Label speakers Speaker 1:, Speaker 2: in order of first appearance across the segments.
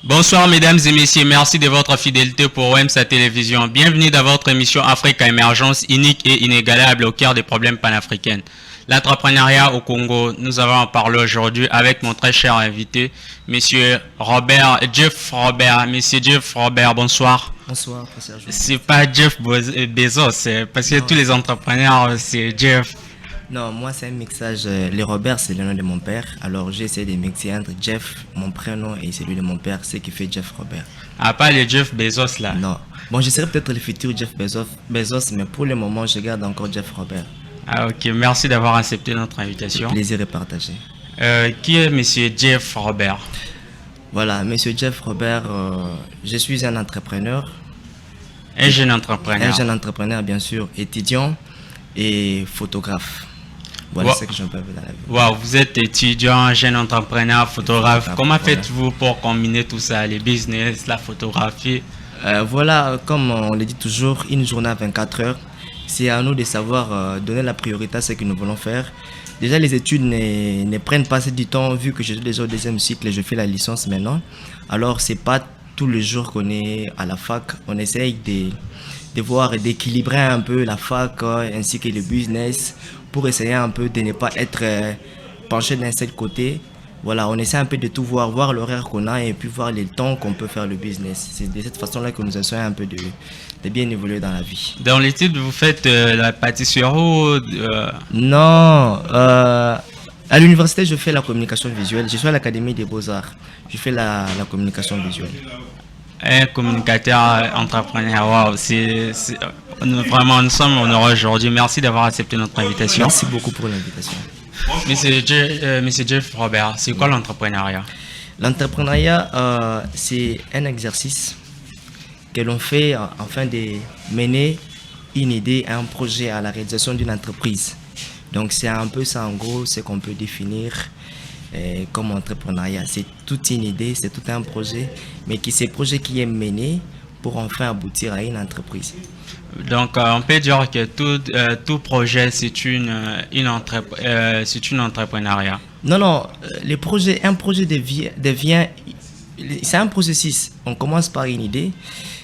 Speaker 1: Bonsoir mesdames et messieurs, merci de votre fidélité pour OMSA Télévision. Bienvenue dans votre émission Africa Émergence, unique et inégalable au cœur des problèmes panafricains. L'entrepreneuriat au Congo, nous allons en parler aujourd'hui avec mon très cher invité, monsieur Jeff Robert. Monsieur Jeff Robert, bonsoir.
Speaker 2: Bonsoir, Serge.
Speaker 1: C'est pas Jeff Bezos, parce que tous les entrepreneurs, c'est Jeff.
Speaker 2: Non, moi c'est un mixage. Les Robert, c'est le nom de mon père. Alors j'ai essayé de mixer entre Jeff, mon prénom, et celui de mon père, ce qui fait Jeff Robert.
Speaker 1: Ah, pas le Jeff Bezos là.
Speaker 2: Non. Bon, je serai peut-être le futur Jeff Bezos, mais pour le moment, je garde encore Jeff Robert.
Speaker 1: Ah, ok, merci d'avoir accepté notre invitation.
Speaker 2: Le plaisir est partagé.
Speaker 1: Qui est monsieur Jeff Robert?
Speaker 2: Voilà, monsieur Jeff Robert, je suis un entrepreneur.
Speaker 1: Un jeune entrepreneur.
Speaker 2: Un jeune entrepreneur, bien sûr, étudiant et photographe. Voilà ce que je peux dans la vie.
Speaker 1: Wow, vous êtes étudiant, jeune entrepreneur, photographe. Comment faites-vous pour combiner tout ça, les business, la photographie?
Speaker 2: Voilà, comme on le dit toujours, une journée à 24 heures. C'est à nous de savoir donner la priorité à ce que nous voulons faire. Déjà, les études ne prennent pas assez du temps, vu que je suis déjà au deuxième cycle et je fais la licence maintenant. Alors, c'est pas tous les jours qu'on est à la fac. On essaye de voir et d'équilibrer un peu la fac ainsi que le business pour essayer un peu de ne pas être penché d'un seul côté. Voilà, on essaie un peu de tout voir l'horaire qu'on a et puis voir les temps qu'on peut faire le business. C'est de cette façon-là que nous essayons un peu de bien évoluer dans la vie.
Speaker 1: Dans l'étude, vous faites la pâtisserie ou
Speaker 2: Non, à l'université, je fais la communication visuelle. Je suis à l'Académie des Beaux-Arts. Je fais la communication visuelle.
Speaker 1: Un communicateur entrepreneur, wow, vraiment, nous sommes honorés aujourd'hui. Merci d'avoir accepté notre invitation.
Speaker 2: Merci beaucoup pour l'invitation.
Speaker 1: Monsieur Jeff Robert, c'est quoi l'entrepreneuriat?
Speaker 2: L'entrepreneuriat, c'est un exercice que l'on fait afin de mener une idée, un projet à la réalisation d'une entreprise. Donc c'est un peu ça en gros ce qu'on peut définir comme entrepreneuriat. C'est toute une idée, c'est tout un projet, mais ce projet qui est mené pour enfin aboutir à une entreprise.
Speaker 1: Donc on peut dire que tout projet c'est une entrepreneuriat.
Speaker 2: Non, un projet devient c'est un processus. On commence par une idée.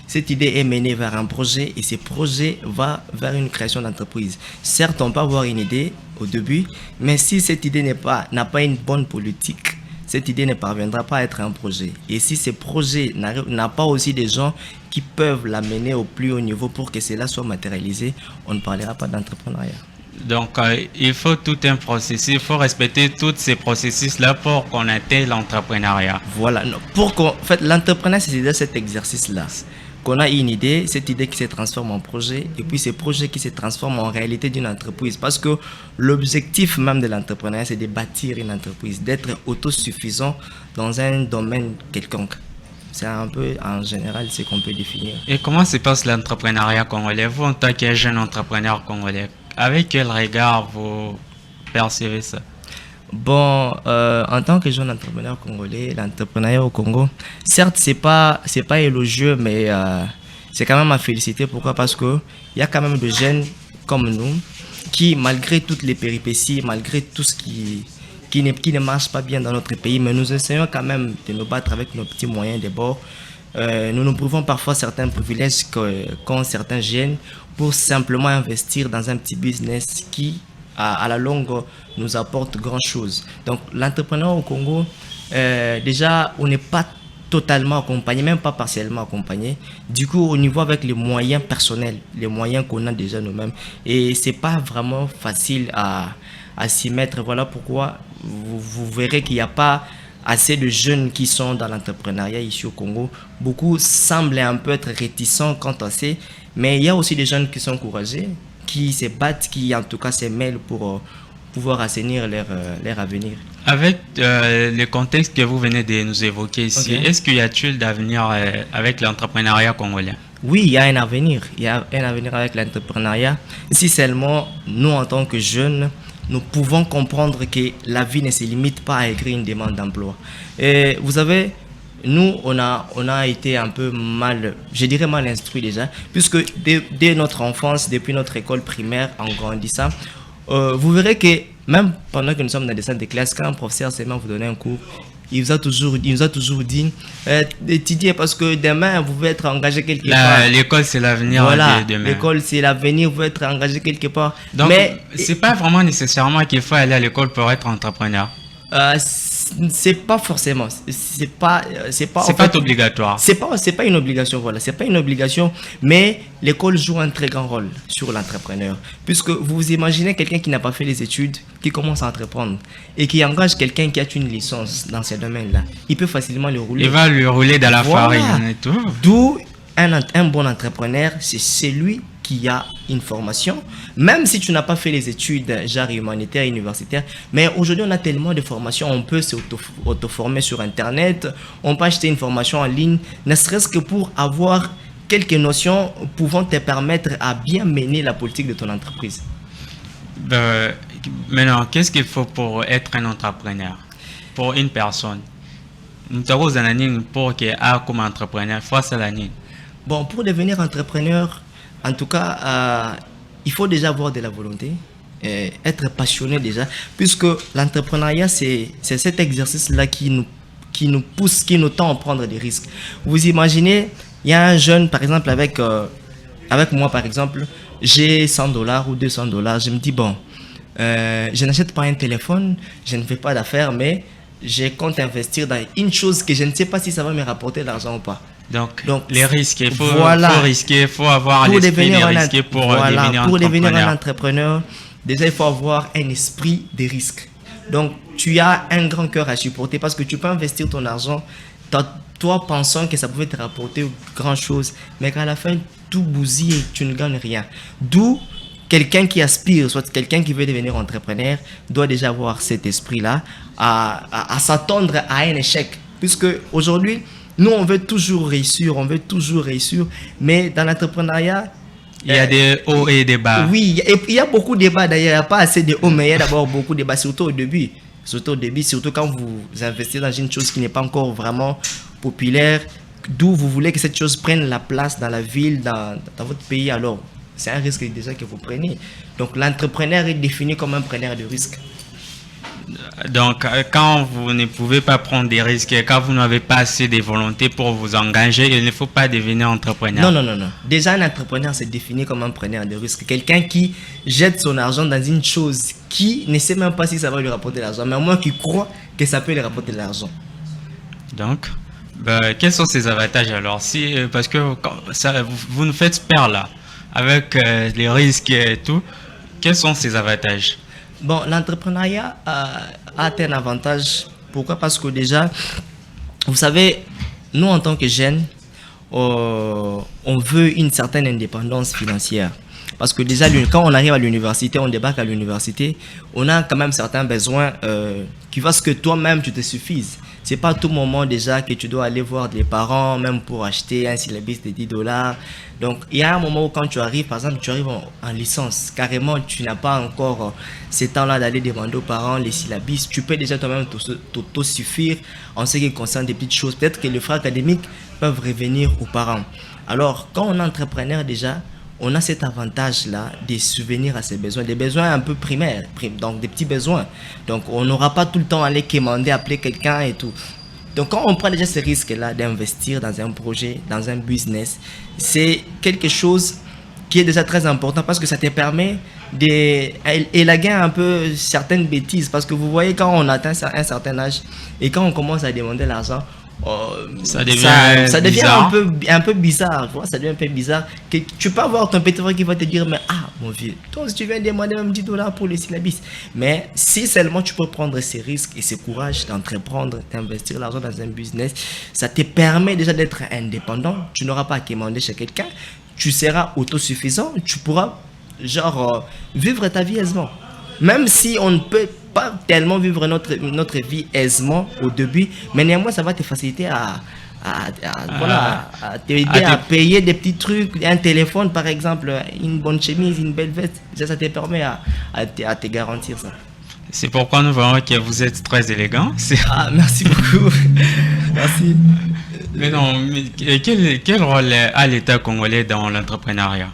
Speaker 2: Cette idée est menée vers un projet et ce projet va vers une création d'entreprise. Certes, on peut avoir une idée au début, mais si cette idée n'a pas une bonne politique, cette idée ne parviendra pas à être un projet. Et si ce projet n'a pas aussi des gens qui peuvent l'amener au plus haut niveau pour que cela soit matérialisé, on ne parlera pas d'entrepreneuriat.
Speaker 1: Donc, il faut tout un processus, il faut respecter tous ces processus-là pour qu'on atteigne l'entrepreneuriat.
Speaker 2: Voilà. En fait, l'entrepreneuriat, c'est déjà cet exercice-là. Qu'on a une idée, cette idée qui se transforme en projet, et puis ces projets qui se transforment en réalité d'une entreprise. Parce que l'objectif même de l'entrepreneuriat, c'est de bâtir une entreprise, d'être autosuffisant dans un domaine quelconque. C'est un peu, en général, ce qu'on peut définir.
Speaker 1: Et comment se passe l'entrepreneuriat congolais? Vous, en tant que jeune entrepreneur congolais, avec quel regard vous percevez ça?
Speaker 2: Bon, en tant que jeune entrepreneur congolais, l'entrepreneuriat au Congo, certes, c'est pas élogieux, mais c'est quand même à féliciter. Pourquoi? Parce que il y a quand même des jeunes comme nous qui, malgré toutes les péripéties, malgré tout ce qui ne marche pas bien dans notre pays, mais nous essayons quand même de nous battre avec nos petits moyens d'abord. Nous nous prouvons parfois certains privilèges qu'ont certains jeunes pour simplement investir dans un petit business qui, à la longue, nous apporte grand chose. Donc l'entrepreneur au Congo, déjà on n'est pas totalement accompagné, même pas partiellement accompagné. Du coup, au niveau avec les moyens personnels, les moyens qu'on a déjà nous-mêmes, et c'est pas vraiment facile à s'y mettre. Voilà pourquoi vous verrez qu'il n'y a pas assez de jeunes qui sont dans l'entrepreneuriat ici au Congo. Beaucoup semblent un peu être réticents quant à ça, mais il y a aussi des jeunes qui sont courageux, qui se battent, qui en tout cas se mêlent pour pouvoir assainir leur avenir.
Speaker 1: Avec le contexte que vous venez de nous évoquer ici,
Speaker 2: Okay.
Speaker 1: est-ce qu'il y a-t-il d'avenir avec l'entrepreneuriat congolais?
Speaker 2: Oui, il y a un avenir. Il y a un avenir avec l'entrepreneuriat. Si seulement nous, en tant que jeunes, nous pouvons comprendre que la vie ne se limite pas à écrire une demande d'emploi. Et vous savez, nous, on a été un peu mal, je dirais mal instruits déjà, puisque dès notre enfance, depuis notre école primaire, en grandissant, vous verrez que même pendant que nous sommes dans des salles de classe, quand un professeur seulement vous donne un cours, il nous a toujours dit, étudiez parce que demain, vous pouvez être engagé quelque part.
Speaker 1: L'école, c'est l'avenir
Speaker 2: Voilà,
Speaker 1: de demain.
Speaker 2: l'école, c'est l'avenir, vous pouvez être engagé quelque part.
Speaker 1: Donc,
Speaker 2: Mais
Speaker 1: c'est pas vraiment nécessairement qu'il faut aller à l'école pour être entrepreneur.
Speaker 2: c'est pas forcément, c'est pas
Speaker 1: Obligatoire.
Speaker 2: C'est pas une obligation, voilà, c'est pas une obligation, mais l'école joue un très grand rôle sur l'entrepreneur, puisque vous imaginez quelqu'un qui n'a pas fait les études, qui commence à entreprendre et qui engage quelqu'un qui a une licence dans ce domaine-là, il peut facilement le rouler.
Speaker 1: Il va lui rouler dans la farine et tout.
Speaker 2: D'où un bon entrepreneur, c'est celui qui a une formation, même si tu n'as pas fait les études genre humanitaires, universitaires, mais aujourd'hui on a tellement de formations, on peut s'auto-former sur internet, on peut acheter une formation en ligne, ne serait-ce que pour avoir quelques notions pouvant te permettre à bien mener la politique de ton entreprise.
Speaker 1: Maintenant, qu'est-ce qu'il faut pour être un entrepreneur? Pour une personne, pour comme entrepreneur,
Speaker 2: bon, pour devenir entrepreneur, en tout cas, il faut déjà avoir de la volonté, être passionné déjà, puisque l'entrepreneuriat, c'est cet exercice-là qui nous pousse, qui nous tend à prendre des risques. Vous imaginez, il y a un jeune, par exemple, avec moi, par exemple, j'ai $100 ou $200, je me dis, bon, je n'achète pas un téléphone, je ne fais pas d'affaires, mais je compte investir dans une chose que je ne sais pas si ça va me rapporter de l'argent ou pas.
Speaker 1: Donc les risques, il faut risquer, il faut avoir
Speaker 2: pour
Speaker 1: l'esprit de
Speaker 2: devenir
Speaker 1: risquer pour
Speaker 2: devenir un entrepreneur. Déjà, il faut avoir un esprit de risque. Donc, tu as un grand cœur à supporter parce que tu peux investir ton argent, toi pensant que ça pouvait te rapporter grand chose, mais qu'à la fin, tout bousille et tu ne gagnes rien. D'où quelqu'un qui aspire, soit quelqu'un qui veut devenir entrepreneur, doit déjà avoir cet esprit-là à s'attendre à un échec. Puisque aujourd'hui, nous, on veut toujours réussir, mais dans l'entrepreneuriat,
Speaker 1: il y a des hauts et des bas.
Speaker 2: Oui, et il y a beaucoup de débats d'ailleurs, il n'y a pas assez de hauts, mais il y a d'abord beaucoup de débats, surtout au début. Surtout quand vous investissez dans une chose qui n'est pas encore vraiment populaire, d'où vous voulez que cette chose prenne la place dans la ville, dans votre pays, alors c'est un risque déjà que vous prenez. Donc l'entrepreneur est défini comme un preneur de risque.
Speaker 1: Donc, quand vous ne pouvez pas prendre des risques, quand vous n'avez pas assez de volonté pour vous engager, il ne faut pas devenir entrepreneur.
Speaker 2: Non. Déjà, un entrepreneur, c'est défini comme un preneur de risque. Quelqu'un qui jette son argent dans une chose qui ne sait même pas si ça va lui rapporter de l'argent, mais au moins qui croit que ça peut lui rapporter de l'argent.
Speaker 1: Donc, quels sont ses avantages alors? Parce que vous nous faites peur là, avec les risques et tout, quels sont ses avantages?
Speaker 2: Bon, l'entrepreneuriat a un avantage. Pourquoi? Parce que déjà, vous savez, nous en tant que jeunes, on veut une certaine indépendance financière. Parce que déjà, quand on arrive à l'université, on débarque à l'université, on a quand même certains besoins qui fassent que toi-même, tu te suffises. C'est pas à tout moment déjà que tu dois aller voir des parents, même pour acheter un syllabus de $10. Donc, il y a un moment où quand tu arrives, par exemple, tu arrives en licence, carrément, tu n'as pas encore ce temps-là d'aller demander aux parents les syllabus. Tu peux déjà toi-même t'auto-suffire en ce qui concerne des petites choses. Peut-être que les frais académiques peuvent revenir aux parents. Alors, quand on est entrepreneur déjà, on a cet avantage-là de subvenir à ses besoins, des besoins un peu primaires, donc des petits besoins. Donc, on n'aura pas tout le temps à aller commander, appeler quelqu'un et tout. Donc, quand on prend déjà ce risque-là d'investir dans un projet, dans un business, c'est quelque chose qui est déjà très important parce que ça te permet d'élaguer un peu certaines bêtises. Parce que vous voyez, quand on atteint un certain âge et quand on commence à demander l'argent, ça devient un peu bizarre, tu vois, ça devient un peu bizarre. Que tu peux avoir ton petit frère qui va te dire, mais mon vieux, toi si tu viens demander même $10 pour les syllabus. Mais si seulement tu peux prendre ces risques et ce courage d'entreprendre, d'investir l'argent dans un business, ça te permet déjà d'être indépendant. Tu n'auras pas à commander chez quelqu'un, tu seras autosuffisant, tu pourras vivre ta vie aisément. Même si on ne peut pas tellement vivre notre vie aisément au début, mais néanmoins ça va te faciliter à t'aider à payer des petits trucs, un téléphone par exemple, une bonne chemise, une belle veste, ça te permet à te garantir ça.
Speaker 1: C'est pourquoi nous voyons que vous êtes très élégant.
Speaker 2: Merci beaucoup. Merci.
Speaker 1: Mais non, quel rôle a l'État congolais dans l'entrepreneuriat?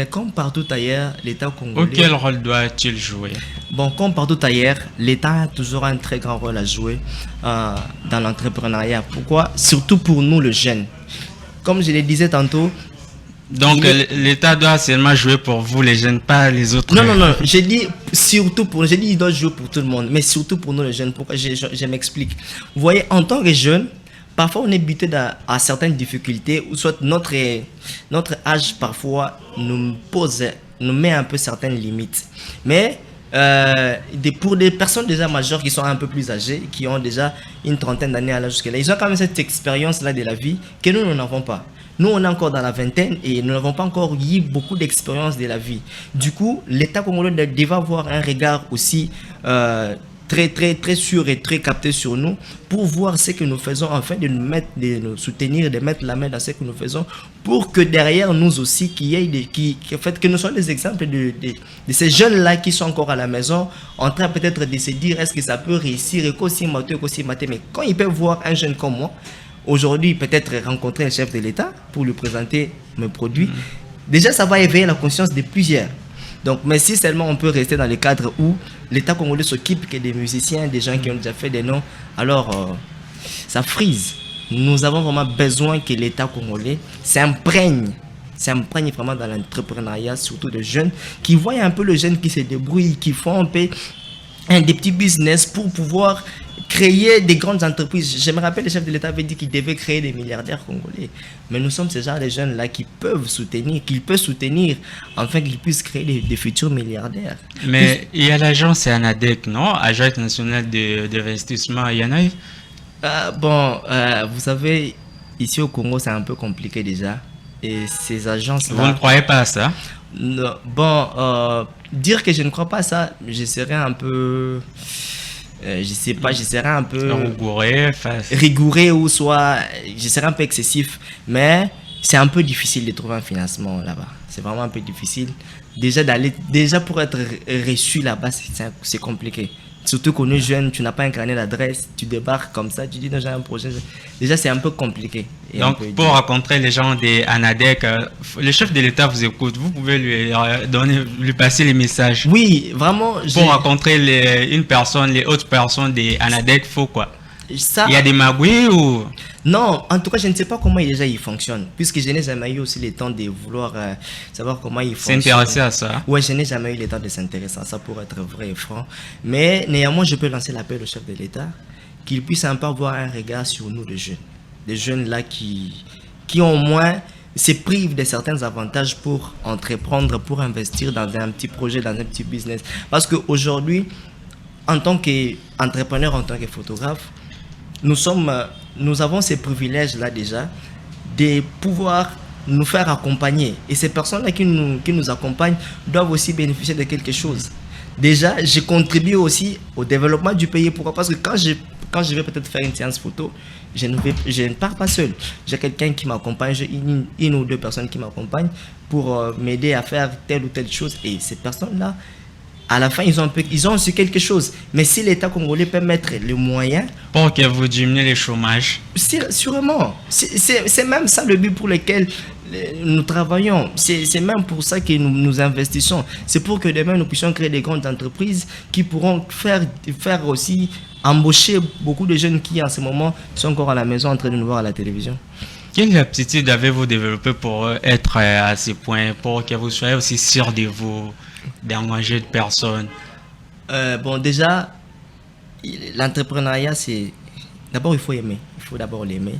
Speaker 2: Comme partout ailleurs, l'État congolais...
Speaker 1: Quel rôle doit-il jouer?
Speaker 2: Bon, comme partout ailleurs, l'État a toujours un très grand rôle à jouer dans l'entrepreneuriat. Pourquoi? Surtout pour nous, les jeunes. Comme je le disais tantôt...
Speaker 1: Donc, l'État doit seulement jouer pour vous, les jeunes, pas les autres.
Speaker 2: Non. J'ai dit surtout pour... J'ai dit il doit jouer pour tout le monde, mais surtout pour nous, les jeunes. Pourquoi? Je m'explique. Vous voyez, en tant que jeune, parfois on est buté à certaines difficultés, ou soit notre âge, parfois, nous met un peu certaines limites. Mais... pour des personnes déjà majeures qui sont un peu plus âgées, qui ont déjà une trentaine d'années à l'âge jusque-là, ils ont quand même cette expérience-là de la vie que nous n'avons pas. Nous, on est encore dans la vingtaine et nous n'avons pas encore eu beaucoup d'expérience de la vie. Du coup, l'État congolais devait avoir un regard aussi très sûr et très capté sur nous pour voir ce que nous faisons, afin de nous soutenir, de mettre la main dans ce que nous faisons, pour que derrière nous aussi, que nous soyons des exemples de ces jeunes-là qui sont encore à la maison, en train peut-être de se dire est-ce que ça peut réussir, et qu'aussi mater, mais quand ils peuvent voir un jeune comme moi, aujourd'hui peut-être rencontrer le chef de l'État pour lui présenter mes produits, déjà ça va éveiller la conscience de plusieurs. Donc, mais si seulement on peut rester dans le cadre où l'État congolais s'occupe que des musiciens, des gens qui ont déjà fait des noms, alors ça frise. Nous avons vraiment besoin que l'État congolais s'imprègne vraiment dans l'entrepreneuriat, surtout de jeunes, qui voient un peu les jeunes qui se débrouillent, qui font un peu des petits business pour pouvoir créer des grandes entreprises. Je me rappelle, le chef de l'État avait dit qu'il devait créer des milliardaires congolais. Mais nous sommes ces genre de jeunes-là qui peuvent soutenir, afin qu'ils puissent créer des futurs milliardaires.
Speaker 1: Mais il y a l'agence ANADEC, non? Agence nationale d'investissement, il y en a?
Speaker 2: Vous savez, ici au Congo, c'est un peu compliqué déjà. Et ces agences-là...
Speaker 1: Vous ne croyez pas à ça?
Speaker 2: Non, dire que je ne crois pas à ça, je serais un peu... je serais un peu rigoureux ou soit je serais un peu excessif, mais c'est un peu difficile de trouver un financement là-bas. C'est vraiment un peu difficile. Déjà pour être reçu là-bas, c'est compliqué. Surtout qu'on est jeune, tu n'as pas un carnet d'adresse, tu débarques comme ça, tu dis non, j'ai un projet. Déjà, c'est un peu compliqué.
Speaker 1: Donc, pour rencontrer les gens des ANADEC, le chef de l'État vous écoute, vous pouvez lui passer les messages.
Speaker 2: Oui, vraiment.
Speaker 1: Pour rencontrer les autres personnes des ANADEC, il faut quoi? Il y a des magouilles ou...
Speaker 2: Non, en tout cas, je ne sais pas comment il fonctionne, puisque je n'ai jamais eu aussi le temps de vouloir savoir comment il fonctionne.
Speaker 1: S'intéresser à ça?
Speaker 2: Oui, je n'ai jamais eu le temps de s'intéresser à ça, pour être vrai et franc. Mais néanmoins, je peux lancer l'appel au chef de l'État, qu'il puisse un peu avoir un regard sur nous, les jeunes. Des jeunes là qui au moins se privent de certains avantages pour entreprendre, pour investir dans un petit projet, dans un petit business. Parce qu'aujourd'hui, en tant qu'entrepreneur, en tant que photographe, nous avons ces privilèges-là déjà de pouvoir nous faire accompagner. Et ces personnes-là qui nous accompagnent doivent aussi bénéficier de quelque chose. Déjà, je contribue aussi au développement du pays. Pourquoi? Parce que quand je vais peut-être faire une séance photo, je ne pars pas seul. J'ai quelqu'un qui m'accompagne, j'ai une ou deux personnes qui m'accompagnent pour m'aider à faire telle ou telle chose. Et ces personnes-là, à la fin, ils ont aussi quelque chose. Mais si l'État congolais peut mettre les moyens...
Speaker 1: Pour que vous diminuez le chômage.
Speaker 2: Sûrement. C'est même ça le but pour lequel nous travaillons. C'est même pour ça que nous investissons. C'est pour que demain, nous puissions créer des grandes entreprises qui pourront faire aussi embaucher beaucoup de jeunes qui, en ce moment, sont encore à la maison en train de nous voir à la télévision.
Speaker 1: Quelle aptitude avez-vous développé pour être à ce point, pour que vous soyez aussi sûr de vous, d'engager de personnes?
Speaker 2: Déjà, l'entrepreneuriat, c'est... D'abord, il faut aimer. Il faut d'abord l'aimer.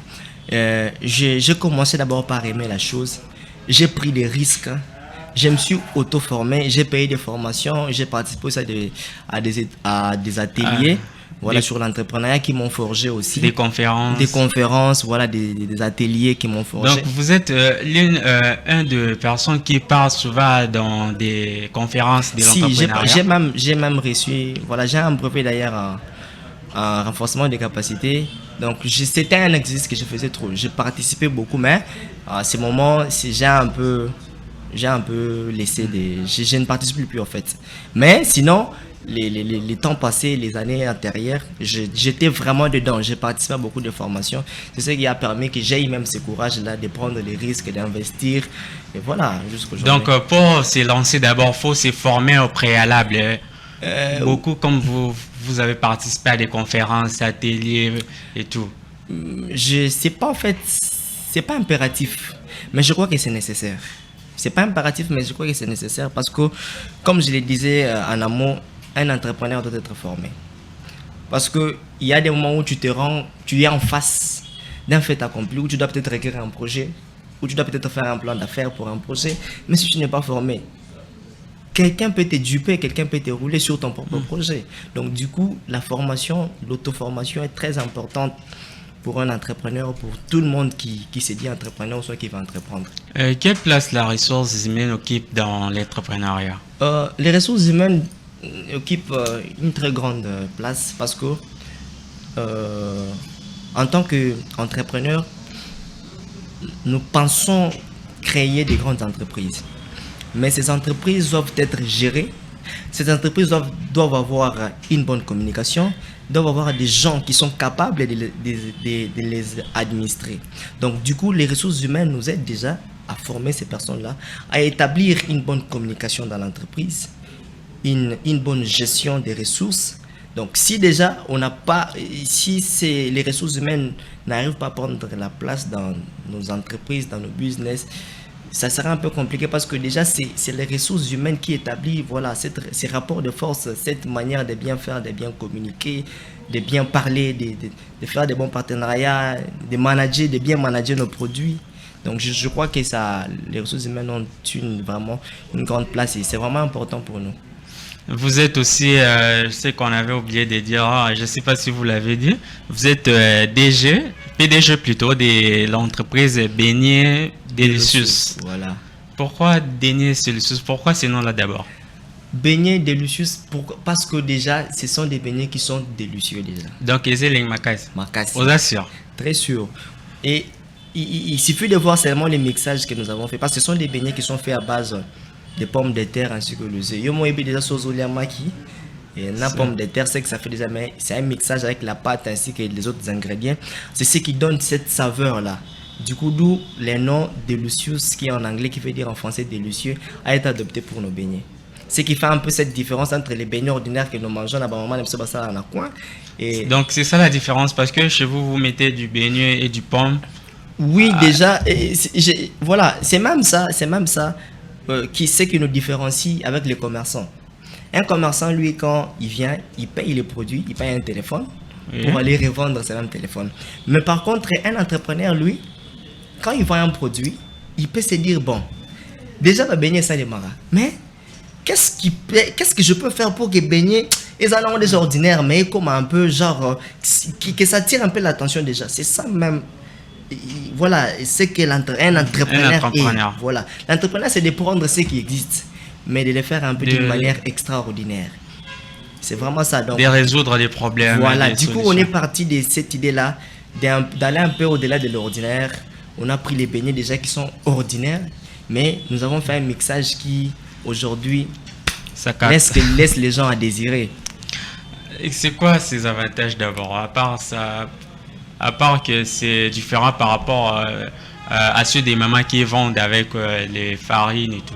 Speaker 2: J'ai commencé d'abord par aimer la chose. J'ai pris des risques. Je me suis auto-formé. J'ai payé des formations. J'ai participé aussi à des ateliers. Voilà, sur l'entrepreneuriat qui m'ont forgé aussi.
Speaker 1: Des conférences.
Speaker 2: Des conférences, voilà, des ateliers qui m'ont forgé.
Speaker 1: Donc, vous êtes une des personnes qui parle souvent dans des conférences de l'entrepreneuriat.
Speaker 2: J'ai même reçu, voilà, j'ai un brevet d'ailleurs en renforcement des capacités. Donc, c'était un exercice que je faisais trop. Je participais beaucoup, mais à ce moment, j'ai un peu laissé je ne participe plus en fait. Mais sinon, les temps passés, les années antérieures, j'étais vraiment dedans. J'ai participé à beaucoup de formations. C'est ce qui a permis que j'aie même ce courage-là de prendre les risques, d'investir. Et voilà, jusqu'aujourd'hui.
Speaker 1: Donc, pour se lancer, d'abord, il faut se former au préalable. Beaucoup, comme vous avez participé à des conférences, ateliers et tout.
Speaker 2: Je sais pas, en fait, c'est pas impératif, mais je crois que c'est nécessaire. C'est pas impératif, mais je crois que c'est nécessaire parce que, comme je le disais en amont, un entrepreneur doit être formé. Parce qu'il y a des moments où tu es en face d'un fait accompli, où tu dois peut-être écrire un projet, où tu dois peut-être faire un plan d'affaires pour un projet, mais si tu n'es pas formé, quelqu'un peut te duper, quelqu'un peut te rouler sur ton propre projet. Donc du coup, la formation, l'auto-formation est très importante pour un entrepreneur, pour tout le monde qui se dit entrepreneur ou soit qui va entreprendre.
Speaker 1: Quelle place la ressource humaine occupe dans l'entrepreneuriat?
Speaker 2: Les ressources humaines occupent une très grande place parce que en tant qu'entrepreneur, nous pensons créer des grandes entreprises. Mais ces entreprises doivent être gérées. Ces entreprises doivent avoir une bonne communication, doivent avoir des gens qui sont capables de les administrer. Donc, du coup, les ressources humaines nous aident déjà à former ces personnes-là, à établir une bonne communication dans l'entreprise, une bonne gestion des ressources. Donc, si déjà on n'a pas, si les ressources humaines n'arrivent pas à prendre la place dans nos entreprises, dans nos business, ça sera un peu compliqué parce que déjà c'est les ressources humaines qui établissent voilà, ces rapports de force, cette manière de bien faire, de bien communiquer, de bien parler, de faire des bons partenariats, de bien manager nos produits. Donc je crois que les ressources humaines ont vraiment une grande place et c'est vraiment important pour nous.
Speaker 1: Vous êtes aussi, je sais qu'on avait oublié de dire, je ne sais pas si vous l'avez dit, vous êtes PDG plutôt de l'entreprise Beignets Delicious.
Speaker 2: Voilà.
Speaker 1: Pourquoi Beignets Delicious? Pourquoi ce nom-là d'abord?
Speaker 2: Beignets Delicious, parce que déjà, ce sont des beignets qui sont délicieux déjà.
Speaker 1: Donc, ils sont les Makassi.
Speaker 2: Makassi.
Speaker 1: Vous assure.
Speaker 2: Très sûr. Et il suffit de voir seulement les mixages que nous avons fait, parce que ce sont des beignets qui sont faits à base de pommes de terre ainsi que le œuf. Yo moi déjà maki et la pomme de terre c'est que ça fait déjà mais c'est un mixage avec la pâte ainsi que les autres ingrédients. C'est ce qui donne cette saveur là. Du coup d'où le nom delicious qui est en anglais qui veut dire en français délicieux a été adopté pour nos beignets. Ce qui fait un peu cette différence entre les beignets ordinaires que nous mangeons là-bas moment dans le coin et
Speaker 1: donc c'est ça la différence parce que chez vous mettez du beignet et du pomme.
Speaker 2: Oui, déjà voilà, c'est même ça qui c'est qui nous différencie avec les commerçants. Un commerçant, lui, quand il vient, il paye les produits, il paye un téléphone pour aller revendre ce même téléphone. Mais par contre, un entrepreneur, lui, quand il vend un produit, il peut se dire, bon, déjà, va baigner ça les maras. Mais qu'est-ce que je peux faire pour que baigner, ils en ont des ordinaires, mais comme un peu, genre, que ça tire un peu l'attention déjà. C'est ça même. Voilà, c'est qu'un entrepreneur est. Voilà. L'entrepreneur, c'est de prendre ce qui existe, mais de le faire un peu d'une manière extraordinaire. C'est vraiment ça. Donc,
Speaker 1: de résoudre des problèmes.
Speaker 2: Voilà, du coup, on est parti de cette idée-là, d'aller un peu au-delà de l'ordinaire. On a pris les beignets déjà qui sont ordinaires, mais nous avons fait un mixage qui, aujourd'hui, laisse les gens à désirer.
Speaker 1: Et c'est quoi ces avantages d'abord, à part que c'est différent par rapport à ceux des mamans qui vendent avec les farines et tout?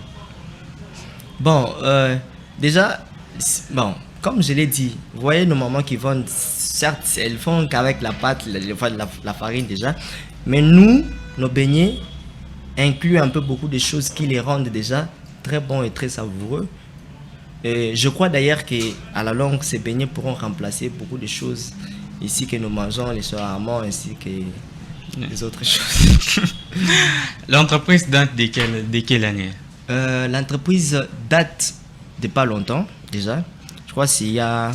Speaker 2: Bon, déjà, bon, comme je l'ai dit, vous voyez nos mamans qui vendent, certes, elles font qu'avec la pâte, la farine déjà, mais nous, nos beignets incluent un peu beaucoup de choses qui les rendent déjà très bons et très savoureux. Et je crois d'ailleurs qu'à la longue, ces beignets pourront remplacer beaucoup de choses ici que nous mangeons, les shawarma ainsi que les autres choses.
Speaker 1: L'entreprise date de quelle année?
Speaker 2: L'entreprise date de pas longtemps déjà. Je crois qu'il y a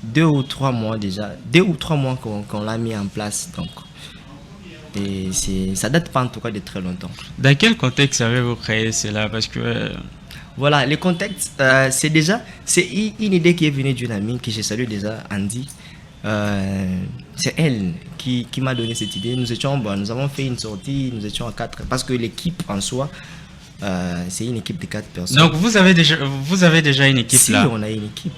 Speaker 2: 2 ou 3 mois déjà. 2 ou 3 mois qu'on l'a mis en place. Donc. Et ça date pas en tout cas de très longtemps.
Speaker 1: Dans quel contexte avez-vous créé cela? Parce que...
Speaker 2: Voilà, le contexte, c'est une idée qui est venue d'une amie que je salue déjà, Andy. C'est elle qui m'a donné cette idée. Nous avons fait une sortie, nous étions à 4 parce que l'équipe en soi, C'est une équipe de 4 personnes.
Speaker 1: Donc vous avez déjà une équipe
Speaker 2: si,
Speaker 1: là.
Speaker 2: on a une équipe.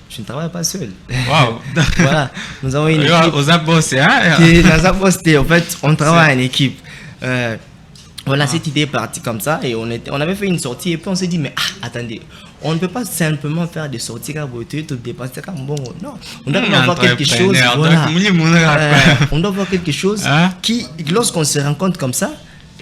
Speaker 2: Je ne travaille pas seul.
Speaker 1: Waouh.
Speaker 2: Voilà, nous avons une équipe.
Speaker 1: Aux abos, hein?
Speaker 2: En fait, on travaille en équipe. Voilà, cette idée est partie comme ça et on avait fait une sortie et puis on s'est dit, mais attendez, on ne peut pas simplement faire des sorties comme voiture, tout dépenser comme bon. Non, on doit avoir quelque chose. Voilà. On doit avoir quelque chose qui, lorsqu'on se rencontre comme ça,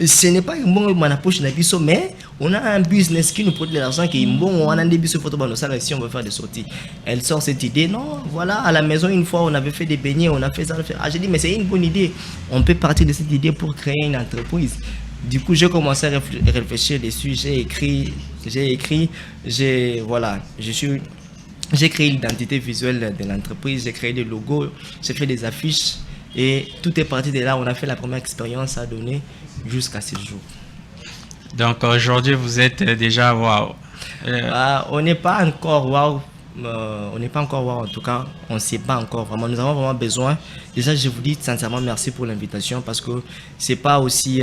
Speaker 2: ce n'est pas un bon manapoche mais on a un business qui nous produit de l'argent qui est bon. On a des business photo dans nos salles si on veut faire des sorties. Elle sort cette idée. Non, voilà, à la maison, une fois, on avait fait des beignets, on a fait ça. J'ai dit, mais c'est une bonne idée. On peut partir de cette idée pour créer une entreprise. Du coup, j'ai commencé à réfléchir dessus. J'ai écrit, j'ai créé l'identité visuelle de l'entreprise, j'ai créé des logos, j'ai fait des affiches et tout est parti de là. On a fait la première expérience à donner jusqu'à ce jour.
Speaker 1: Donc aujourd'hui, vous êtes déjà waouh.
Speaker 2: On n'est pas encore waouh. On n'est pas encore waouh en tout cas. On ne sait pas encore vraiment. Nous avons vraiment besoin. Déjà, je vous dis sincèrement merci pour l'invitation parce que c'est pas aussi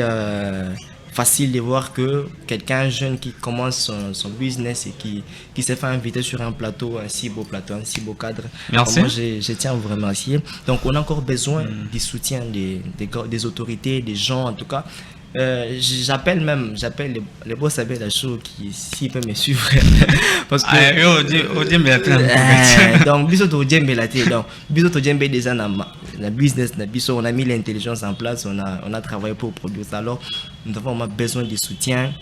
Speaker 2: facile de voir que quelqu'un jeune qui commence son business et qui s'est fait inviter sur un plateau, un si beau plateau, un si beau cadre.
Speaker 1: Merci.
Speaker 2: Moi, je tiens à vous remercier. Donc, on a encore besoin du soutien des autorités, des gens en tout cas. J'appelle les boss avec la show qui s'ils peuvent me suivre parce que donc biso to djembe la té donc biso to djembe déjà na business na biso on a mis l'intelligence en place, on a travaillé pour produire ça. Alors nous avons vraiment besoin de soutien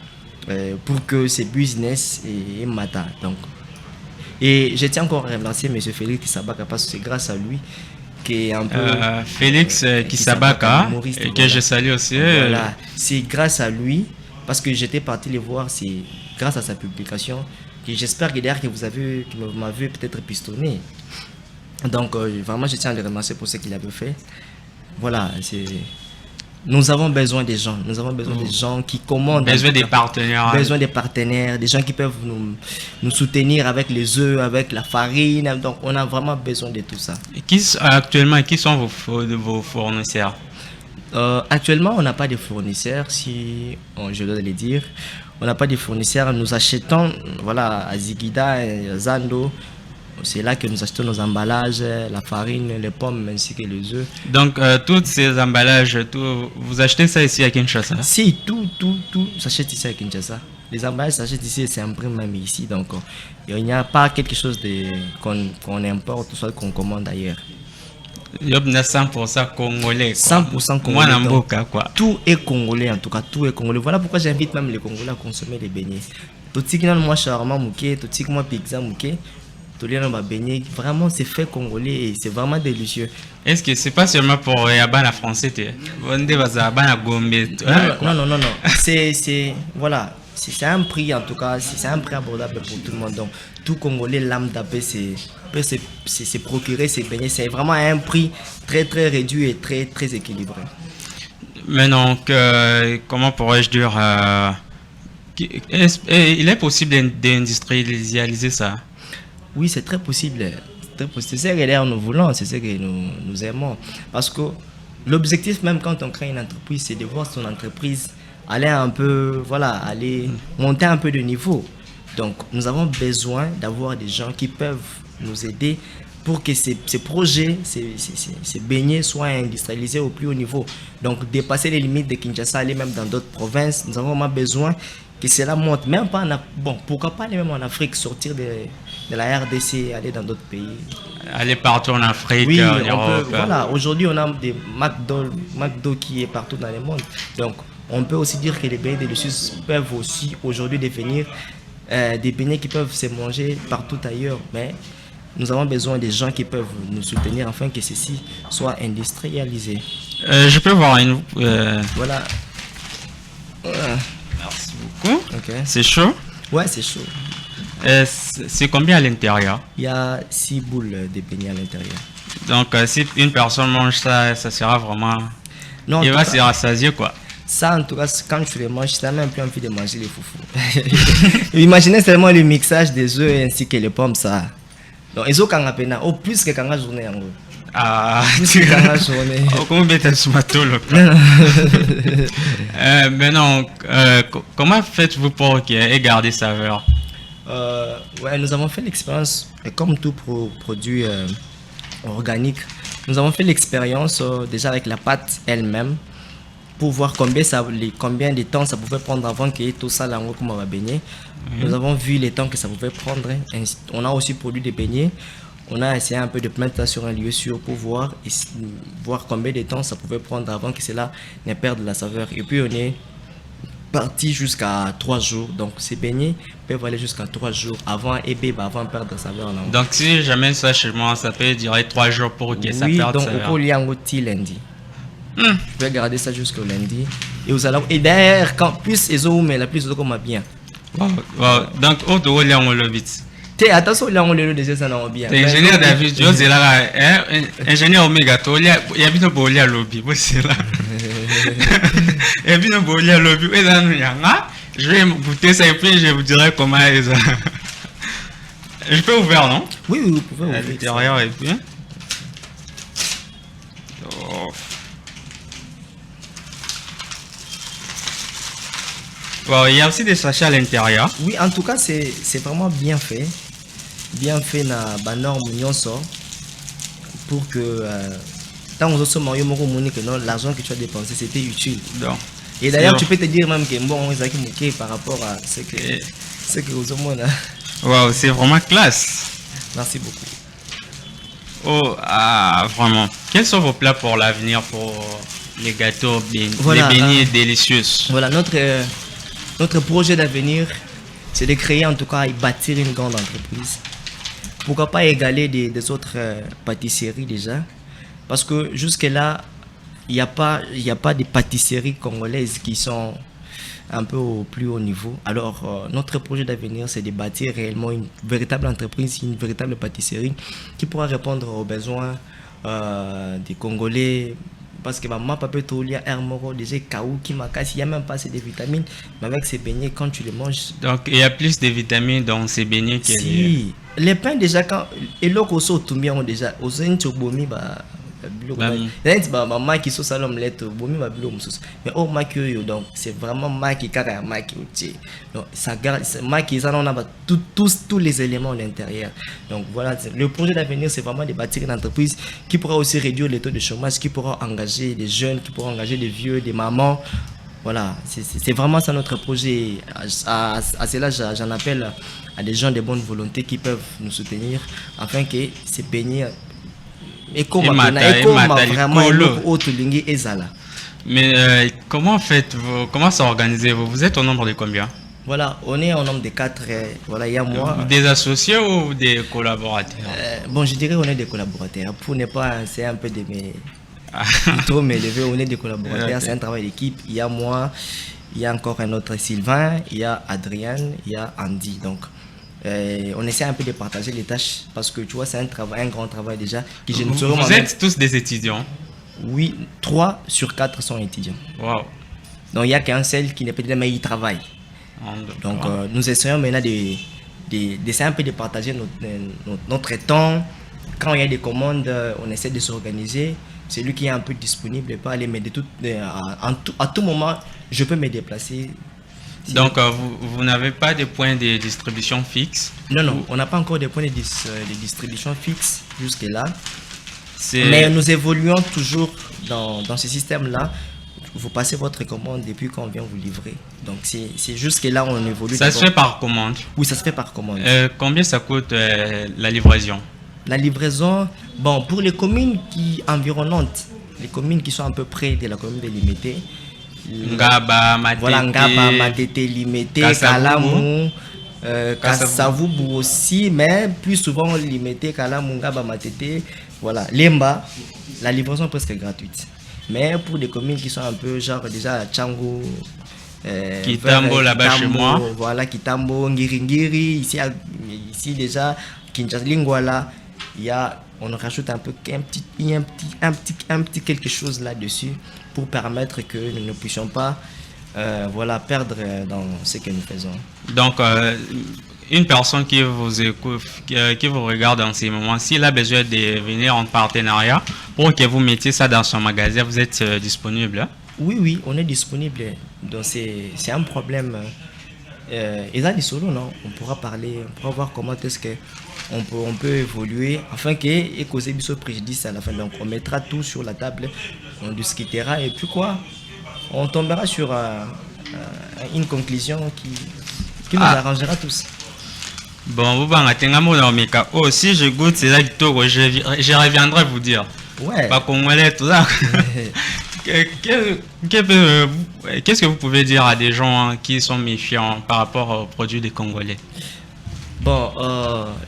Speaker 2: pour que ce business est matin. Donc et je tiens encore à remercier monsieur Félix Kisabaka parce que c'est grâce à lui un peu
Speaker 1: Félix Kisabaka et que je salue aussi.
Speaker 2: Voilà, c'est grâce à lui parce que j'étais parti le voir, c'est grâce à sa publication et j'espère que derrière que vous m'avez peut-être pistonné. Donc vraiment je tiens à le remercier pour ce qu'il avait fait. Voilà, nous avons besoin des gens, des gens qui commandent.
Speaker 1: Besoin des
Speaker 2: partenaires, des gens qui peuvent nous soutenir avec les œufs, avec la farine. Donc on a vraiment besoin de tout ça.
Speaker 1: Et qui sont vos fournisseurs?
Speaker 2: Actuellement, on n'a pas de fournisseurs, si je dois le dire. On n'a pas de fournisseurs. Nous achetons, voilà, à Zigida et à Zando. C'est là que nous achetons nos emballages, la farine, les pommes ainsi que les œufs. Donc,
Speaker 1: tous ces emballages, vous achetez ça ici à Kinshasa?
Speaker 2: Si, tout s'achète ici à Kinshasa. Les emballages s'achètent ici et c'est imprimé même ici. Donc, il n'y a pas quelque chose qu'on importe ou soit qu'on commande ailleurs.
Speaker 1: Il y a 100% congolais.
Speaker 2: 100% congolais.
Speaker 1: Moi, Namboka, quoi.
Speaker 2: Tout est congolais, en tout cas, tout est congolais. Voilà pourquoi j'invite même les Congolais à consommer les beignets. Tout ce qui est moi shawarma mouké, tout ce qui est moi pizza mouké. Vraiment c'est fait congolais et c'est vraiment délicieux.
Speaker 1: Est-ce que c'est pas seulement pour Yabana français?
Speaker 2: Non. C'est un prix en tout cas, c'est un prix abordable pour tout le monde. Donc tout Congolais lambda peut se procurer ces beignets. C'est vraiment un prix très très réduit et très très équilibré.
Speaker 1: Mais donc comment pourrais-je dire il est possible d'industrialiser ça?
Speaker 2: Oui, c'est très possible. C'est ce que nous voulons, c'est ce que nous aimons. Parce que l'objectif, même quand on crée une entreprise, c'est de voir son entreprise aller un peu, aller monter un peu de niveau. Donc, nous avons besoin d'avoir des gens qui peuvent nous aider pour que ces projets, ces beignets soient industrialisés au plus haut niveau. Donc, dépasser les limites de Kinshasa, aller même dans d'autres provinces, nous avons vraiment besoin que cela monte. Même pas pourquoi pas aller même en Afrique, sortir de la RDC, aller dans d'autres pays.
Speaker 1: Aller partout en Afrique,
Speaker 2: oui,
Speaker 1: en Europe.
Speaker 2: Voilà, aujourd'hui on a des McDo qui est partout dans le monde. Donc on peut aussi dire que les beignets délicieux peuvent aussi aujourd'hui devenir des beignets qui peuvent se manger partout ailleurs. Mais nous avons besoin des gens qui peuvent nous soutenir afin que ceci soit industrialisé.
Speaker 1: Je peux voir une...
Speaker 2: Voilà.
Speaker 1: Merci beaucoup.
Speaker 2: Okay.
Speaker 1: C'est chaud?
Speaker 2: Ouais, c'est chaud.
Speaker 1: C'est combien à l'intérieur?
Speaker 2: Il y a 6 boules de beignets à l'intérieur.
Speaker 1: Donc si une personne mange ça, ça sera vraiment...
Speaker 2: Non,
Speaker 1: il va se rassasier quoi.
Speaker 2: Ça en tout cas, quand tu les manges, ça n'a même plus envie de manger les foufous. Imaginez seulement le mixage des œufs ainsi que les pommes, ça. Donc ils ont quand même au plus que quand journée en gros.
Speaker 1: Ah,
Speaker 2: C'est dans la journée.
Speaker 1: comment bête ce matin là? Maintenant, comment faites-vous pour garder saveur?
Speaker 2: Ouais, nous avons fait l'expérience, et comme tout produit organique, nous avons fait l'expérience déjà avec la pâte elle-même pour voir combien de temps ça pouvait prendre avant que tout ça, là, comme on va baigner. Nous avons vu les temps que ça pouvait prendre. On a aussi produit des beignets. On a essayé un peu de mettre ça sur un lieu sûr pour voir combien de temps ça pouvait prendre avant que cela ne perde la saveur. Et puis on est parti jusqu'à 3 jours. Donc ces beignets peuvent aller jusqu'à 3 jours avant de perdre la saveur. Là.
Speaker 1: Donc si jamais ça chez moi, ça peut durer 3 jours pour que ça perde
Speaker 2: donc
Speaker 1: saveur.
Speaker 2: au liango-ti lundi. Je vais garder ça jusqu'au lundi. Et d'ailleurs, quand plus ils ont mais la plus ils ont bien.
Speaker 1: Wow. Donc au do liango le vite.
Speaker 2: Attention, là, on le déjà ça non bien.
Speaker 1: Ingénieur David Jones est là, ingénieur Omega, il y a bien beau à lobby, c'est là. Il y a bien beau à lobby, je vais goûter ça et puis je vous dirai comment est ça. Je peux ouvrir, non?
Speaker 2: Oui, vous pouvez ouvrir.
Speaker 1: À l'intérieur et puis. Bon, il y a aussi des sachets à l'intérieur.
Speaker 2: Oui, en tout cas, c'est vraiment bien fait. Bien fait na ba norme nyonso pour que tant aux autres moyens que non l'argent que tu as dépensé c'était utile.
Speaker 1: Donc,
Speaker 2: et d'ailleurs tu peux te dire même que bon Isaac Mouké par rapport à ce que aux autres là.
Speaker 1: Wow, c'est vraiment classe.
Speaker 2: Merci beaucoup.
Speaker 1: Oh, vraiment. Quels sont vos plats pour l'avenir, pour les gâteaux,
Speaker 2: voilà,
Speaker 1: les beignets délicieux?
Speaker 2: Voilà, notre projet d'avenir, c'est de créer en tout cas et bâtir une grande entreprise. Pourquoi pas égaler des autres pâtisseries déjà? Parce que jusque-là, il n'y a pas de pâtisseries congolaises qui sont un peu au plus haut niveau. Alors, notre projet d'avenir, c'est de bâtir réellement une véritable entreprise, une véritable pâtisserie qui pourra répondre aux besoins des Congolais. Parce que maman papa tolia hermoro déjà kaou qui m'a cassé, il n'y a même pas assez de vitamines, mais avec ces beignets quand tu les manges.
Speaker 1: Donc il y a plus de vitamines dans ces beignets que
Speaker 2: les pains déjà quand et l'eau au bien déjà aux bomi maman qui sont salom lettre bomi mais au makio donc c'est vraiment maki kaka maki donc ça garde maki ça on a tous les éléments à l'intérieur. Donc voilà, le projet d'avenir c'est vraiment de bâtir une entreprise qui pourra aussi réduire les taux de chômage, qui pourra engager des jeunes, qui pourra engager des vieux, des mamans. Voilà, c'est vraiment ça notre projet. À cela, j'en appelle à des gens de bonne volonté qui peuvent nous soutenir afin que ces beignets
Speaker 1: mais comment faites-vous, comment s'organisez-vous? Vous êtes au nombre de combien?
Speaker 2: Voilà, on est au nombre de 4. Voilà, il y a moi.
Speaker 1: Des associés ou des collaborateurs?
Speaker 2: Bon, je dirais on est des collaborateurs. Pour ne pas, c'est un peu de mes. Plutôt m'élever, on est des collaborateurs. Okay. C'est un travail d'équipe. Il y a moi, il y a encore un autre Sylvain, il y a Adrien, il y a Andy. Donc, on essaie un peu de partager les tâches parce que tu vois, c'est un grand travail déjà.
Speaker 1: Vous êtes tous des étudiants?
Speaker 2: Oui, 3 sur 4 sont étudiants.
Speaker 1: Wow.
Speaker 2: Donc il n'y a qu'un seul qui n'est pas étudiant, mais il travaille. Donc nous essayons maintenant d'essayer un peu de partager notre temps. Quand il y a des commandes, on essaie de s'organiser. Celui qui est un peu disponible peut aller, mais à tout moment, je peux me déplacer.
Speaker 1: Donc, vous n'avez pas de points de distribution fixes?
Speaker 2: Non, on n'a pas encore de points de distribution fixes jusque-là. Mais nous évoluons toujours dans ce système-là. Vous passez votre commande depuis qu'on vient vous livrer. Donc, c'est jusque-là on évolue.
Speaker 1: Ça se fait par commande?
Speaker 2: Oui, ça se fait par commande.
Speaker 1: Combien ça coûte la livraison?
Speaker 2: La livraison, bon, pour les communes environnantes, les communes qui sont à peu près de la commune de Limité,
Speaker 1: Ngaba, Matete,
Speaker 2: voilà, Ngaba, Matete, Limité, Kalamu, Kasavubu aussi, mais plus souvent Limité, Kalamu, Ngaba, Matete, voilà, Lemba, la livraison est presque gratuite. Mais pour des communes qui sont un peu genre déjà Tchango,
Speaker 1: Kitambo là-bas chez moi,
Speaker 2: voilà, Kitambo, Ngiringiri, ici déjà, Kinshasa, Lingwala, on rajoute un petit quelque chose là-dessus pour permettre que nous ne puissions pas perdre dans ce que nous faisons.
Speaker 1: Donc, une personne qui vous écoute, qui vous regarde en ces moments, s'il a besoin de venir en partenariat pour que vous mettiez ça dans son magasin, vous êtes disponible? Hein?
Speaker 2: Oui, on est disponible. Donc c'est un problème. Et là, solo, non, on pourra parler, on pourra voir comment est-ce que on peut évoluer afin que causer du préjudice à la fin. Donc on mettra tout sur la table, on discutera et puis quoi, on tombera sur une conclusion qui nous arrangera tous.
Speaker 1: Bon, vous oh, si je goûte, c'est là que je reviendrai vous dire.
Speaker 2: Ouais.
Speaker 1: Pas congolais, tout ça. Qu'est-ce que vous pouvez dire à des gens qui sont méfiants par rapport aux produits des Congolais?
Speaker 2: Bon,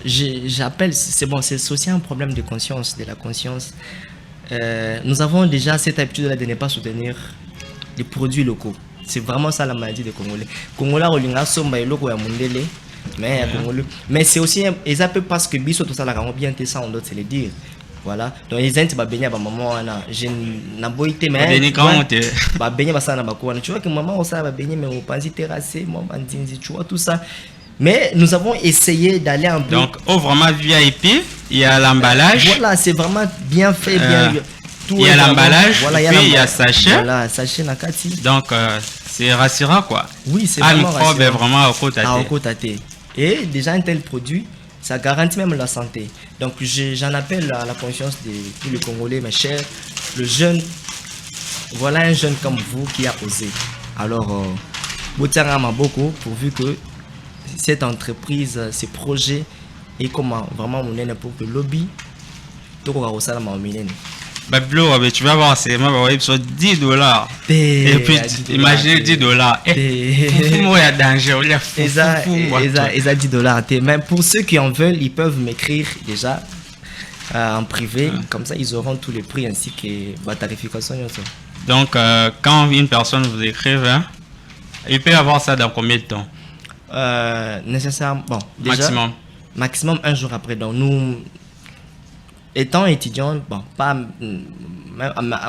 Speaker 2: j'appelle, c'est bon, c'est aussi un problème de conscience, de la conscience. Nous avons déjà cette habitude-là de ne pas soutenir les produits locaux. C'est vraiment ça la maladie des Congolais. Congolais, on a somba et loko ya mundele, mais c'est aussi, ils appellent parce que biso tout ça la rend bien ça, on doit se le dire. Voilà, donc les gens qui baigner ba maman wana je na boité mais ba baigner ba sana ba quoi tu vois que maman ça va baigner mais on pense terrasser mon bandinzi tu vois tout ça, mais nous avons essayé d'aller un peu.
Speaker 1: Donc oh vraiment VIP, il y a l'emballage,
Speaker 2: voilà, c'est vraiment bien fait, bien
Speaker 1: tout, il y a l'emballage,
Speaker 2: voilà,
Speaker 1: il y a sachet,
Speaker 2: voilà, sachet nakati, donc
Speaker 1: c'est rassurant quoi.
Speaker 2: Oui, c'est vraiment rassurant,
Speaker 1: est vraiment au
Speaker 2: côté et déjà un tel produit ça garantit même la santé. Donc j'en appelle à la conscience de tous les Congolais, mes chers, le jeune, voilà un jeune comme vous qui a osé. Alors, Boutiangama beaucoup, pourvu que cette entreprise, ces projets, et comment vraiment mon pour que le lobby, tout le monde
Speaker 1: Bablo, tu vas voir, c'est sur $10. Et puis, imaginez $10. Il y a danger, il y a
Speaker 2: $10. Même pour ceux qui en veulent, ils peuvent m'écrire déjà en privé. Comme ça, ils auront tous les prix ainsi que la tarification.
Speaker 1: Donc, quand une personne vous écrive, hein, il peut avoir ça dans combien de temps?
Speaker 2: Nécessairement, bon, déjà, maximum un jour après. Donc, nous... Étant étudiant, bon, pas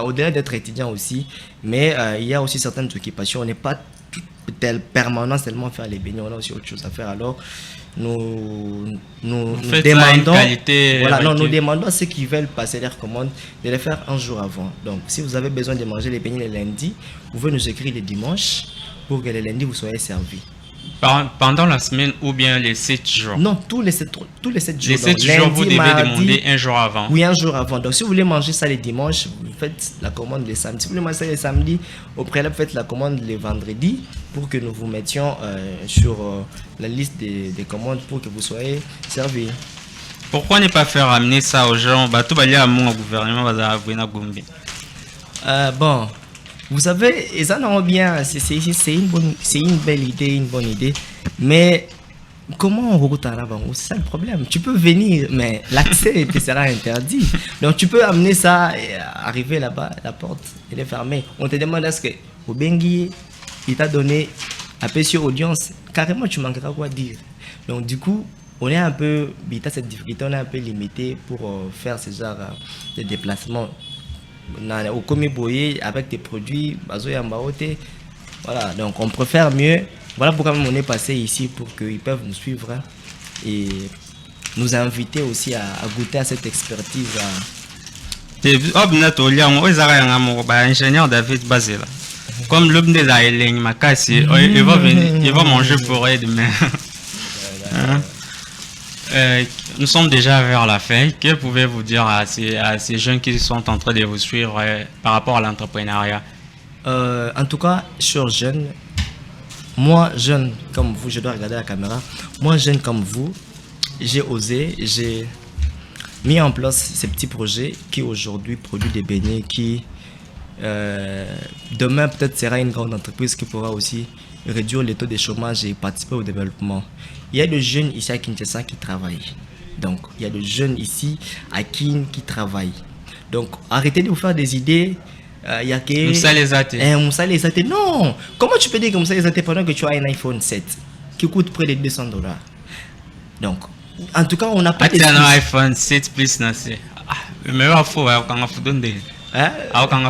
Speaker 2: au-delà d'être étudiant aussi, mais il y a aussi certaines occupations. On n'est pas permanent seulement faire les beignets, on a aussi autre chose à faire. Alors, nous demandons, voilà, non, nous demandons à ceux qui veulent passer leur commande de les faire un jour avant. Donc, si vous avez besoin de manger les beignets le lundi, vous pouvez nous écrire le dimanche pour que le lundi vous soyez servi.
Speaker 1: Pendant la semaine ou bien les 7 jours?
Speaker 2: Non, tous les 7 jours.
Speaker 1: Les 7 jours, lundi, vous devez demander un jour avant.
Speaker 2: Oui, un jour avant. Donc, si vous voulez manger ça les dimanches, vous faites la commande le samedi. Si vous voulez manger ça les samedis, au préalable, faites la commande le vendredi pour que nous vous mettions sur la liste des commandes pour que vous soyez servis.
Speaker 1: Pourquoi ne pas faire amener ça aux gens? Tout va aller à mon gouvernement,
Speaker 2: bon. Vous savez, ça non bien, c'est une belle idée, une bonne idée. Mais comment on route là-bas? C'est ça le problème. Tu peux venir, mais l'accès te sera interdit. Donc tu peux amener ça, et arriver là-bas, la porte, elle est fermée. On te demande est-ce que au Benguier, il t'a donné un peu sur audience. Carrément, tu manqueras quoi dire. Donc du coup, on est un peu, cette difficulté, on est un peu limité pour faire ce genre de déplacements. Au commis boyer avec des produits voilà, donc on préfère mieux. Voilà pourquoi on est passé ici pour qu'ils peuvent nous suivre et nous inviter aussi à goûter à cette expertise. Ingénieur
Speaker 1: David Bazela. Comme l'homme de la Hélène Makassi, il va venir, il va manger pour elle demain. Nous sommes déjà vers la fin. Que pouvez-vous dire à ces jeunes qui sont en train de vous suivre par rapport à l'entrepreneuriat?
Speaker 2: En tout cas, sur jeunes, moi jeune comme vous, je dois regarder la caméra. Moi jeune comme vous, j'ai osé, j'ai mis en place ces petits projets qui aujourd'hui produisent des beignets qui demain peut-être sera une grande entreprise qui pourra aussi réduire le taux de chômage et participer au développement. Il y a des jeunes ici à Kinshasa qui travaillent. Donc, il y a des jeunes ici à Kin qui travaillent. Donc, arrêtez de vous faire des idées. Il y a que...
Speaker 1: Moussa les athées.
Speaker 2: Non! Comment tu peux dire que Moussa les athées pendant que tu as un iPhone 7 qui coûte près de $200? Donc, en tout cas, on n'a pas...
Speaker 1: un iPhone 7 plus, non, c'est... Mais il faut qu'on a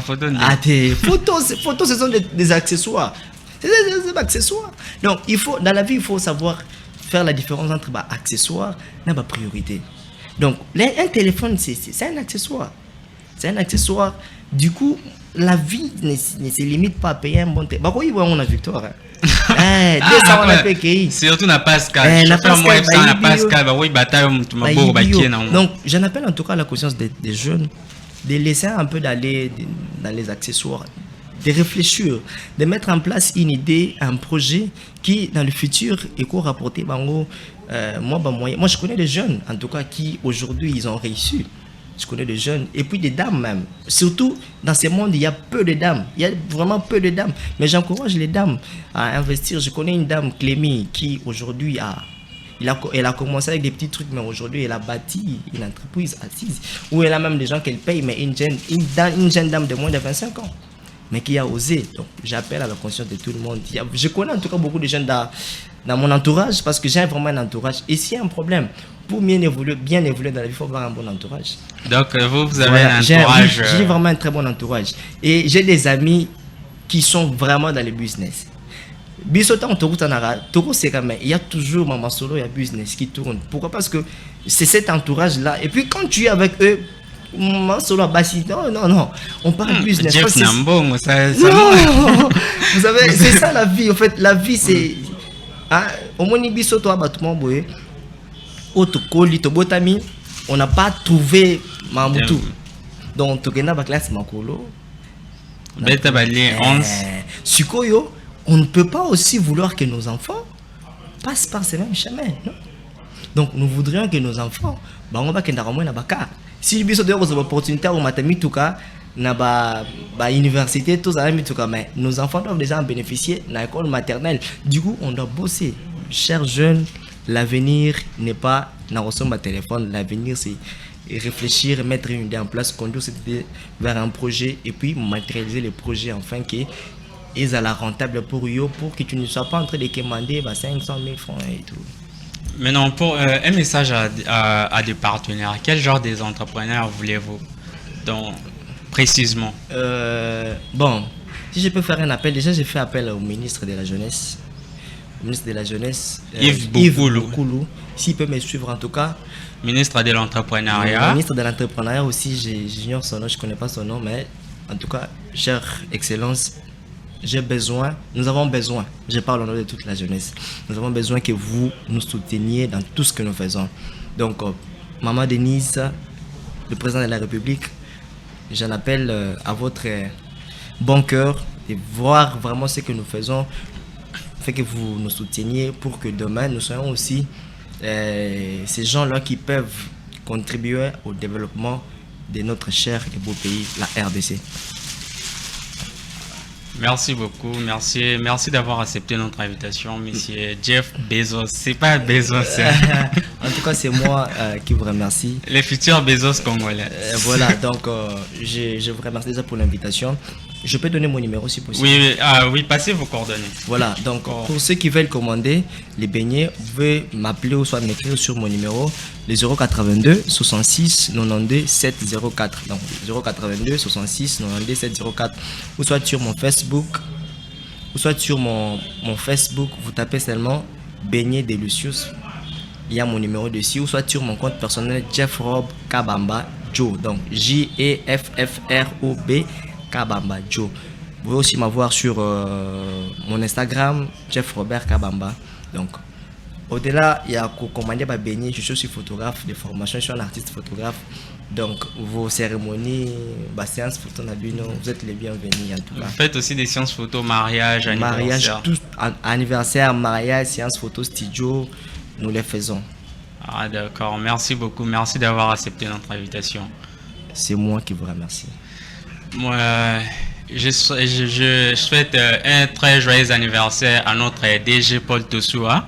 Speaker 1: photo.
Speaker 2: Tes photos, ce sont des accessoires. C'est des accessoires. Donc, dans la vie, il faut savoir faire la différence entre accessoire et priorité. Donc, un téléphone, c'est un accessoire. C'est un accessoire. Du coup, la vie ne se limite pas à payer un bon téléphone. Oui, on a victoire.
Speaker 1: Surtout na Pascal.
Speaker 2: Donc, j'en appelle en tout cas à la conscience des jeunes de laisser un peu d'aller dans les accessoires, de réfléchir, de mettre en place une idée, un projet qui, dans le futur, est rapporté. Moi, je connais des jeunes, en tout cas, qui aujourd'hui, ils ont réussi. Je connais des jeunes et puis des dames même. Surtout dans ce monde, il y a peu de dames. Il y a vraiment peu de dames. Mais j'encourage les dames à investir. Je connais une dame, Clémy, qui aujourd'hui elle a commencé avec des petits trucs, mais aujourd'hui elle a bâti une entreprise assise où elle a même des gens qu'elle paye, mais une jeune dame de moins de 25 ans, mais qui a osé. Donc j'appelle à la conscience de tout le monde. Je connais en tout cas beaucoup de jeunes dans mon entourage parce que j'ai vraiment un entourage. Et s'il y a un problème, pour bien évoluer dans la vie, il faut avoir un bon entourage.
Speaker 1: Donc vous avez un entourage.
Speaker 2: J'ai vraiment un très bon entourage. Et j'ai des amis qui sont vraiment dans le business. Il y a toujours Maman Solo, il y a business qui tourne. Pourquoi? Parce que c'est cet entourage-là. Et puis quand tu es avec eux, Maman Solo, non, on parle business.
Speaker 1: Jeff Nambo,
Speaker 2: non, vous savez, c'est ça la vie. En fait, la vie, c'est... Au moins, on n'a pas trouvé Mamoutou. Donc, tu as classe Makolo. Sukoyo, on ne peut pas aussi vouloir que nos enfants passent par ces mêmes chemins. Non? Donc, nous voudrions que nos enfants, si nous avons des opportunités au matami tout cas, na université, tout ça, mais nos enfants doivent déjà en bénéficier dans l'école maternelle. Du coup, on doit bosser. Chers jeunes, l'avenir n'est pas dans le téléphone. L'avenir, c'est réfléchir, mettre une idée en place, conduire cette idée vers un projet et puis matérialiser le projet afin qu'ils soient rentables pour eux, pour que tu ne sois pas en train de commander 500 000 francs et tout.
Speaker 1: Maintenant, pour un message à des partenaires, quel genre des entrepreneurs voulez-vous donc, précisément?
Speaker 2: Bon, si je peux faire un appel, déjà j'ai fait appel au ministre de la Jeunesse. Ministre de la Jeunesse,
Speaker 1: Yves
Speaker 2: Boukoulou, s'il peut me suivre en tout cas.
Speaker 1: Ministre de l'entrepreneuriat.
Speaker 2: Ministre de l'entrepreneuriat aussi, j'ignore son nom, je ne connais pas son nom, mais en tout cas, chère Excellence, nous avons besoin, je parle au nom de toute la jeunesse, nous avons besoin que vous nous souteniez dans tout ce que nous faisons. Donc, Maman Denise, le président de la République, j'en appelle à votre bon cœur de voir vraiment ce que nous faisons, fait que vous nous souteniez pour que demain nous soyons aussi ces gens-là qui peuvent contribuer au développement de notre cher et beau pays, la RDC.
Speaker 1: Merci beaucoup, merci d'avoir accepté notre invitation, monsieur Jeff Bezos. C'est pas Bezos.
Speaker 2: En tout cas, c'est moi qui vous remercie.
Speaker 1: Les futurs Bezos congolais.
Speaker 2: Voilà, donc je vous remercie déjà pour l'invitation. Je peux donner mon numéro si possible.
Speaker 1: Oui, passez vos coordonnées.
Speaker 2: Voilà, donc pour ceux qui veulent commander les beignets, vous pouvez m'appeler ou soit m'écrire sur mon numéro, le 082 66 92 704. Donc 082 66 92 704. Ou soit sur mon Facebook, vous tapez seulement Beignets Delicious. Il y a mon numéro dessus, ou soit sur mon compte personnel Jeff Rob Kabamba Joe. Donc JEFFROB Kabamba Joe. Vous pouvez aussi m'avoir sur mon Instagram Jeff Robert Kabamba. Donc au-delà, il y a commander ma beignet. Je suis aussi photographe de formation, je suis un artiste photographe. Donc vos cérémonies, séances photo vous êtes les bienvenus en tout cas.
Speaker 1: Vous faites aussi des séances photo, mariage, anniversaire.
Speaker 2: Tout, anniversaire, mariage, séances photo, studio, nous les faisons.
Speaker 1: Ah d'accord, merci beaucoup, merci d'avoir accepté notre invitation.
Speaker 2: C'est moi qui vous remercie.
Speaker 1: Moi, je souhaite un très joyeux anniversaire à notre DG Paul Tosua.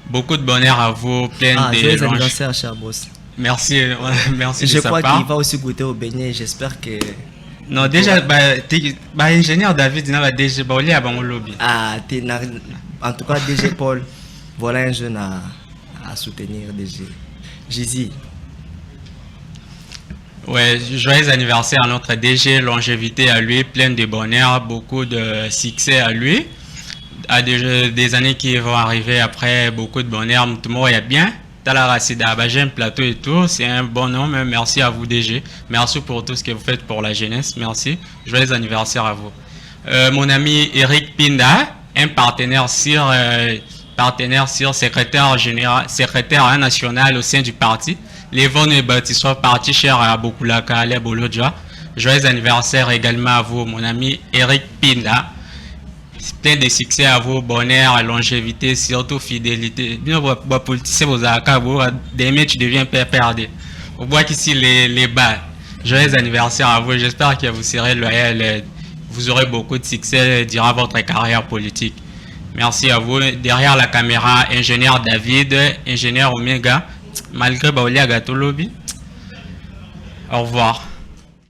Speaker 1: Beaucoup de bonheur à vous, plein de
Speaker 2: joyeux anniversaire, cher boss.
Speaker 1: Merci, merci
Speaker 2: je
Speaker 1: de sa part.
Speaker 2: Je crois qu'il va aussi goûter au beignet, j'espère que...
Speaker 1: Non, déjà, ingénieur David, il va DG Paul, il au lobby.
Speaker 2: En tout cas, DG Paul, voilà un jeune à soutenir, DG. Jésus.
Speaker 1: Ouais, joyeux anniversaire à notre DG, longévité à lui, plein de bonheur, beaucoup de succès à lui, à des années qui vont arriver après beaucoup de bonheur. Tout le monde est bien. Talaracida, j'aime plateau et tout. C'est un bon nom. Merci à vous, DG. Merci pour tout ce que vous faites pour la jeunesse. Merci. Joyeux anniversaire à vous. Mon ami Eric Pinda, un partenaire sur secrétaire général, secrétaire national au sein du parti. Les Von et Baptiste, parti cher à Bokulaka, les Bolodja. Joyeux anniversaire également à vous, mon ami Eric Pinda. Plein de succès à vous, bonheur, longévité, surtout fidélité. Bien, vos politiciens, vos acabos, demain tu deviens perdre. On voit qu'ici les bas. Joyeux anniversaire à vous. J'espère que vous serez loyal. Vous aurez beaucoup de succès durant votre carrière politique. Merci à vous. Derrière la caméra, ingénieur David, ingénieur Omega, malgré Baolia Gatolobi. Au revoir.